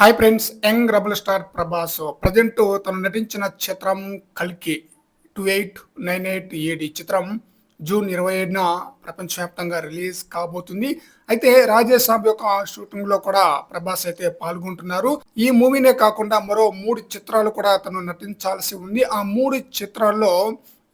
Hi friends, young rebel star Prabhas present తను నటించిన చిత్రం కల్కి 2898 ఏడి చిత్రం జూన్ 27న ప్రపంచవ్యాప్తంగా రిలీజ్ కాబోతుంది. అయితే రాజేసాబ్ యొక్క షూటింగ్ లో కూడా ప్రభాస్ అయితే పాల్గొంటున్నారు. ఈ మూవీనే కాకుండా మరో 3 చిత్రాలు కూడా తను నటించాల్సి ఉంది. ఆ 3 చిత్రాల్లో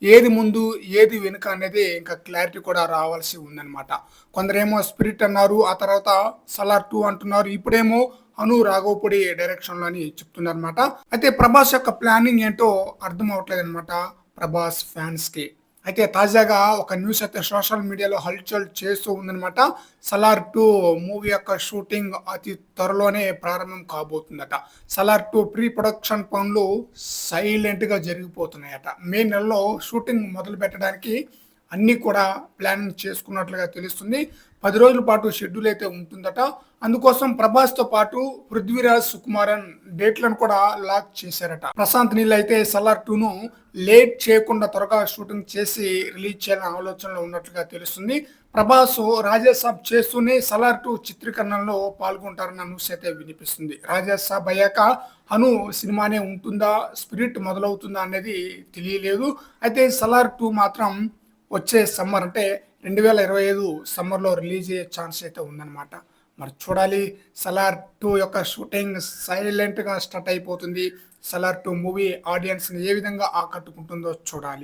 ఏది ముందు ఏది వెనుక అనేది ఇంకా క్లారిటీ కూడా రావాల్సి ఉందన్నమాట. కొందరేమో స్పిరిట్ అన్నారు, ఆ తర్వాత సలార్ 2 అంటున్నారు, ఇప్పుడేమో అను రాఘవపూడి డైరెక్షన్ లో అని చెప్తున్నారన్నమాట. అయితే ప్రభాస్ యొక్క ప్లానింగ్ ఏంటో అర్థం అవట్లేదు అనమాట ప్రభాస్ ఫ్యాన్స్ కి. అయితే తాజాగా ఒక న్యూస్ అయితే సోషల్ మీడియాలో హల్చల్ చేస్తూ ఉందన్నమాట. సలార్ 2 మూవీ యొక్క షూటింగ్ అతి త్వరలోనే ప్రారంభం కాబోతుందట. సలార్ 2 ప్రీ ప్రొడక్షన్ పనులు సైలెంట్ గా జరిగిపోతున్నాయట. మే నెలలో షూటింగ్ మొదలు పెట్టడానికి అన్ని కూడా ప్లానింగ్ చేసుకున్నట్లుగా తెలుస్తుంది. 10 రోజుల పాటు షెడ్యూల్ అయితే ఉంటుందట. అందుకోసం ప్రభాస్ తో పాటు పృథ్వీరాజ్, సుకుమారన్ డేట్లను కూడా లాక్ చేశారట. ప్రశాంత్ నీల్ అయితే సలార్ 2ను లేట్ చేయకుండా త్వరగా షూటింగ్ చేసి రిలీజ్ చేయాలనే ఆలోచనలో ఉన్నట్లుగా తెలుస్తుంది. ప్రభాస్ రాజాసాబ్ చేస్తూనే సలార్ 2 చిత్రీకరణలో పాల్గొంటారన్న న్యూస్ అయితే వినిపిస్తుంది. రాజాసాబ్ అయ్యాక అను సినిమానే ఉంటుందా, స్పిరిట్ మొదలవుతుందా అనేది తెలియలేదు. అయితే సలార్ 2 మాత్రం వచ్చే సమ్మర్ అంటే 2025 సమ్మర్లో రిలీజ్ అయ్యే ఛాన్స్ అయితే ఉందన్నమాట. మరి చూడాలి. సలార్ 2 యొక్క షూటింగ్ సైలెంట్గా స్టార్ట్ అయిపోతుంది. సలార్ 2 మూవీ ఆడియన్స్ని ఏ విధంగా ఆకట్టుకుంటుందో చూడాలి.